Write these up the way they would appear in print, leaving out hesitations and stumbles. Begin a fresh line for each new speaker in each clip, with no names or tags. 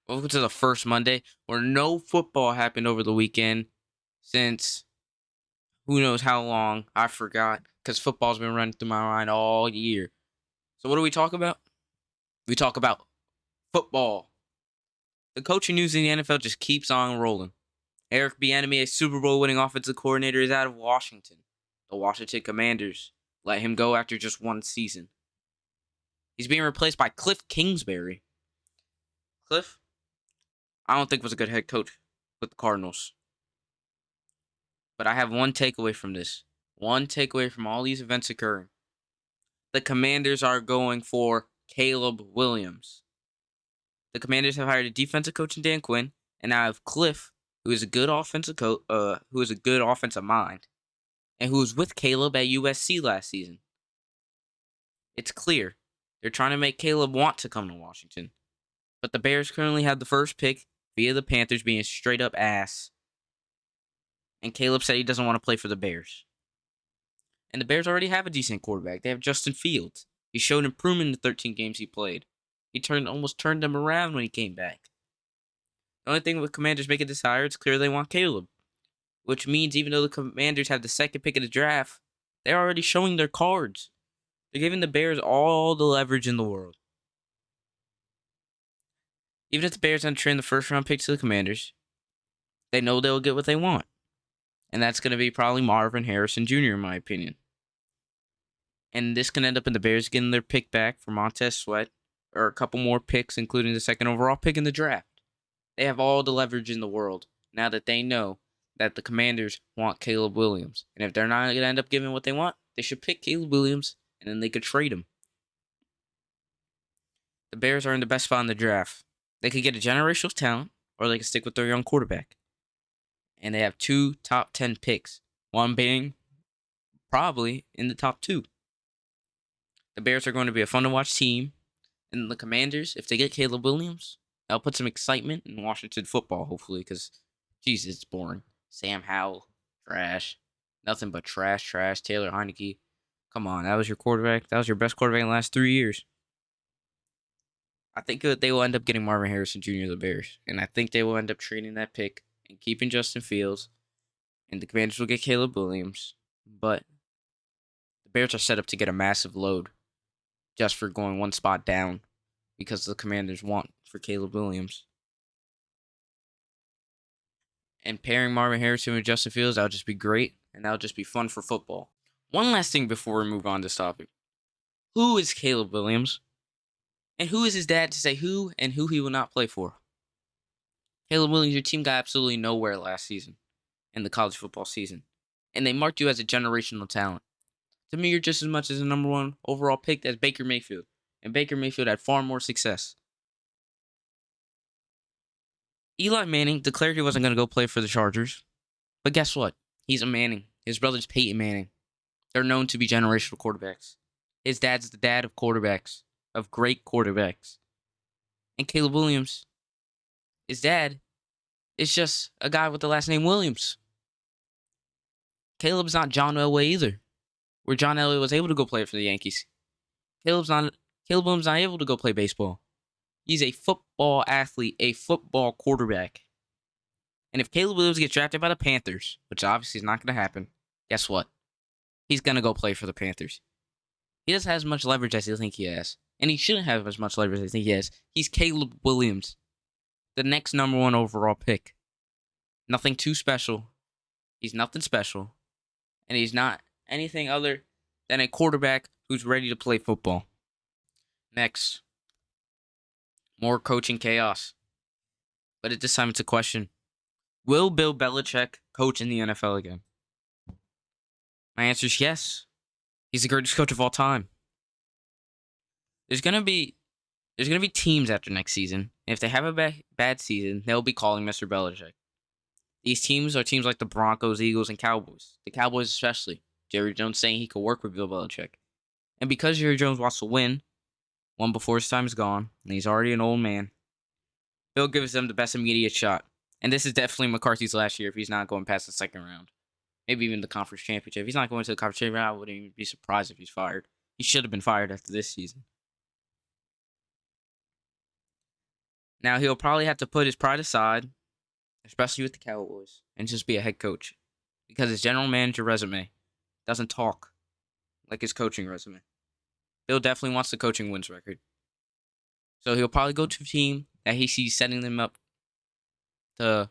Welcome to the first Monday where no football happened over the weekend since who knows how long. I forgot because football's been running through my mind all year. So, what do we talk about? We talk about football. The coaching news in the NFL just keeps on rolling. Eric Bieniemy, a Super Bowl winning offensive coordinator, is out of Washington. The Washington Commanders let him go after just one season. He's being replaced by Cliff Kingsbury. Cliff, I don't think was a good head coach with the Cardinals. But I have one takeaway from this. One takeaway from all these events occurring. The Commanders are going for Caleb Williams. The Commanders have hired a defensive coach in Dan Quinn, and now have Cliff, who is a good offensive who is a good offensive mind, and who was with Caleb at USC last season. It's clear they're trying to make Caleb want to come to Washington, but the Bears currently have the first pick via the Panthers being straight up ass, and Caleb said he doesn't want to play for the Bears. And the Bears already have a decent quarterback. They have Justin Fields. He showed improvement in the 13 games he played. He almost turned them around when he came back. The only thing with Commanders making this hire, it's clear they want Caleb. Which means even though the Commanders have the second pick of the draft, they're already showing their cards. They're giving the Bears all the leverage in the world. Even if the Bears end up trading the first round pick to the Commanders, they know they'll get what they want. And that's going to be probably Marvin Harrison Jr., in my opinion. And this can end up in the Bears getting their pick back for Montez Sweat, or a couple more picks, including the second overall pick in the draft. They have all the leverage in the world now that they know that the Commanders want Caleb Williams. And if they're not going to end up giving what they want, they should pick Caleb Williams, and then they could trade him. The Bears are in the best spot in the draft. They could get a generational talent, or they could stick with their young quarterback. And they have 2 top 10 picks, one being probably in the top 2. The Bears are going to be a fun-to-watch team. And the Commanders, if they get Caleb Williams, that'll put some excitement in Washington football, hopefully, because, Jesus, it's boring. Sam Howell, trash. Nothing but trash. Taylor Heineke. Come on, that was your quarterback. That was your best quarterback in the last 3 years. I think they will end up getting Marvin Harrison Jr., the Bears. And I think they will end up trading that pick and keeping Justin Fields. And the Commanders will get Caleb Williams. But the Bears are set up to get a massive load just for going one spot down because the Commanders want for Caleb Williams. And pairing Marvin Harrison with Justin Fields, that would just be great, and that would just be fun for football. One last thing before we move on to this topic. Who is Caleb Williams? And who is his dad to say who and who he will not play for? Caleb Williams, your team got absolutely nowhere last season in the college football season. And they marked you as a generational talent. To me, you're just as much as a number 1 overall pick as Baker Mayfield. And Baker Mayfield had far more success. Eli Manning declared he wasn't going to go play for the Chargers. But guess what? He's a Manning. His brother's Peyton Manning. They're known to be generational quarterbacks. His dad's the dad of quarterbacks, of great quarterbacks. And Caleb Williams, his dad, is just a guy with the last name Williams. Caleb's not John Elway either, where John Elway was able to go play for the Yankees. Caleb Williams not able to go play baseball. He's a football athlete, a football quarterback. And if Caleb Williams gets drafted by the Panthers, which obviously is not going to happen, guess what? He's going to go play for the Panthers. He doesn't have as much leverage as you think he has. And he shouldn't have as much leverage as I think he has. He's Caleb Williams, the next number 1 overall pick. Nothing too special. He's nothing special. And he's not anything other than a quarterback who's ready to play football. Next. More coaching chaos. But at this time, it's a question. Will Bill Belichick coach in the NFL again? My answer is yes. He's the greatest coach of all time. There's gonna be teams after next season. And if they have a bad season, they'll be calling Mr. Belichick. These teams are teams like the Broncos, Eagles, and Cowboys. The Cowboys especially. Jerry Jones saying he could work with Bill Belichick. And because Jerry Jones wants to win before his time is gone, and he's already an old man, Bill gives them the best immediate shot. And this is definitely McCarthy's last year if he's not going past the second round. Maybe even the conference championship. If he's not going to the conference championship, I wouldn't even be surprised if he's fired. He should have been fired after this season. Now, he'll probably have to put his pride aside, especially with the Cowboys, and just be a head coach. Because his general manager resume doesn't talk like his coaching resume. Bill definitely wants the coaching wins record. So he'll probably go to a team that he sees setting them up to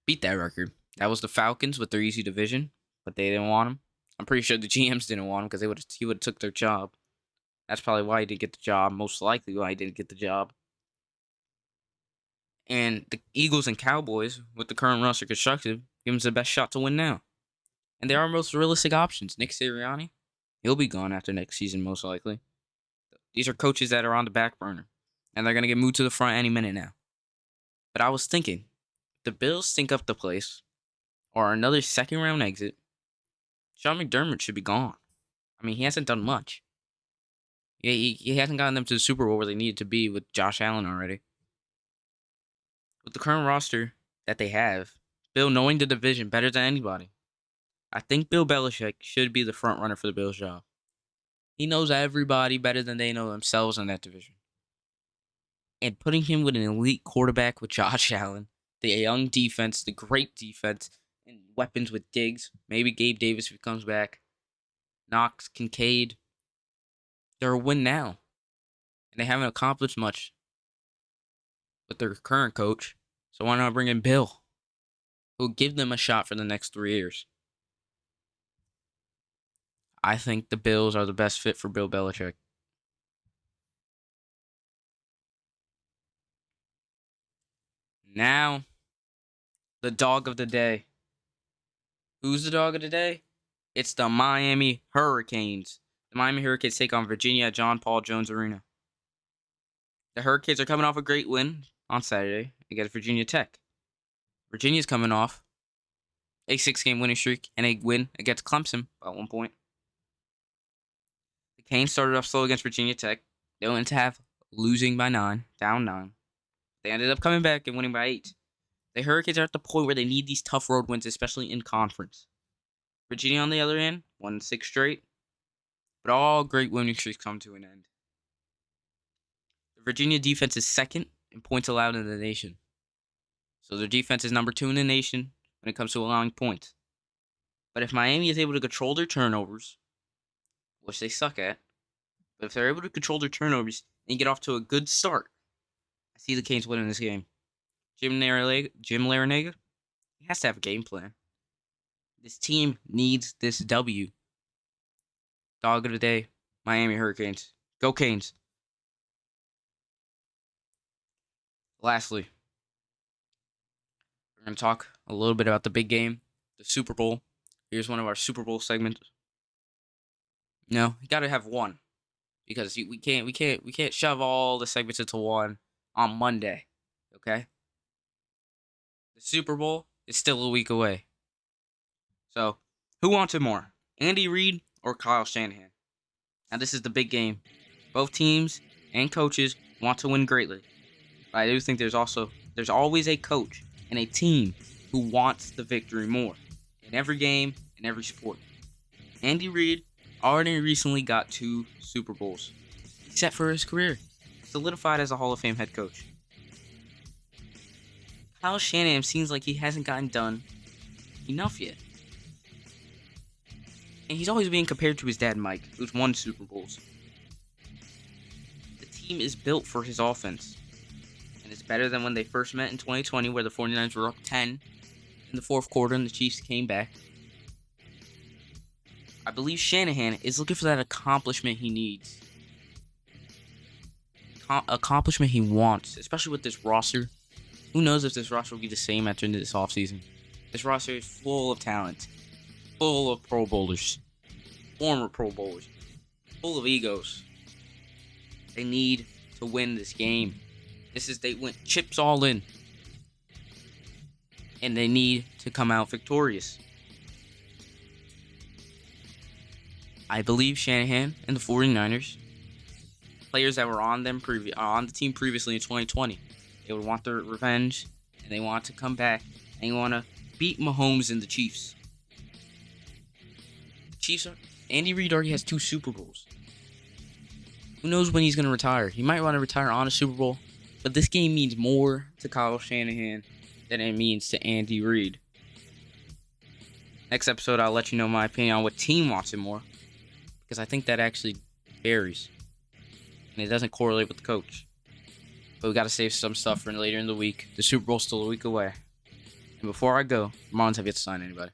beat that record. That was the Falcons with their easy division, but they didn't want him. I'm pretty sure the GMs didn't want him because he would have took their job. That's probably why he didn't get the job. Most likely why he didn't get the job. And the Eagles and Cowboys, with the current roster constructed, give him the best shot to win now. And they are most realistic options. Nick Sirianni, he'll be gone after next season, most likely. These are coaches that are on the back burner, and they're going to get moved to the front any minute now. But I was thinking, the Bills stink up the place, or another second-round exit, Sean McDermott should be gone. I mean, he hasn't done much. He hasn't gotten them to the Super Bowl where they needed to be with Josh Allen already. With the current roster that they have, Bill knowing the division better than anybody, I think Bill Belichick should be the front runner for the Bills job. He knows everybody better than they know themselves in that division. And putting him with an elite quarterback with Josh Allen, the young defense, the great defense, and weapons with Diggs, maybe Gabe Davis if he comes back, Knox, Kincaid, they're a win now. And they haven't accomplished much with their current coach. So why not bring in Bill, who'll give them a shot for the next 3 years? I think the Bills are the best fit for Bill Belichick. Now, the dog of the day. Who's the dog of the day? It's the Miami Hurricanes. The Miami Hurricanes take on Virginia at John Paul Jones Arena. The Hurricanes are coming off a great win on Saturday against Virginia Tech. Virginia's coming off a 6-game winning streak and a win against Clemson by 1 point. The Canes started off slow against Virginia Tech. They went into half losing by 9, down 9. They ended up coming back and winning by 8. The Hurricanes are at the point where they need these tough road wins, especially in conference. Virginia, on the other end, won 6 straight. But all great winning streaks come to an end. The Virginia defense is second in points allowed in the nation. So their defense is number 2 in the nation when it comes to allowing points. But if Miami is able to control their turnovers, which they suck at, but if they're able to control their turnovers and get off to a good start, I see the Canes winning this game. Jim Larinaga, he has to have a game plan. This team needs this W. Dog of the day, Miami Hurricanes. Go Canes. Lastly, we're going to talk a little bit about the big game, the Super Bowl. Here's one of our Super Bowl segments. No, you got to have one because we can't shove all the segments into one on Monday. Okay? The Super Bowl is still a week away. So, who wants it more? Andy Reid or Kyle Shanahan? Now, this is the big game. Both teams and coaches want to win greatly. But I do think there's always a coach and a team who wants the victory more in every game, in every sport. Andy Reid already recently got 2 Super Bowls. He's set for his career. Solidified as a Hall of Fame head coach. Kyle Shanahan seems like he hasn't gotten done enough yet. And he's always being compared to his dad, Mike, who's won Super Bowls. The team is built for his offense. And it's better than when they first met in 2020, where the 49ers were up 10 in the fourth quarter and the Chiefs came back. I believe Shanahan is looking for that accomplishment he needs. Accomplishment he wants, especially with this roster. Who knows if this roster will be the same after this offseason. This roster is full of talent. Full of Pro Bowlers. Former Pro Bowlers. Full of egos. They need to win this game. They went chips all in. And they need to come out victorious. I believe Shanahan and the 49ers, players that were on the team previously in 2020, they would want their revenge, and they want to come back, and they want to beat Mahomes and the Chiefs. Andy Reid already has 2 Super Bowls. Who knows when he's going to retire? He might want to retire on a Super Bowl, But this game means more to Kyle Shanahan than it means to Andy Reid. Next episode, I'll let you know my opinion on what team wants it more, because I think that actually varies, and it doesn't correlate with the coach. But we got to save some stuff for later in the week. The Super Bowl's still a week away. And before I go, Marlins have yet to sign anybody.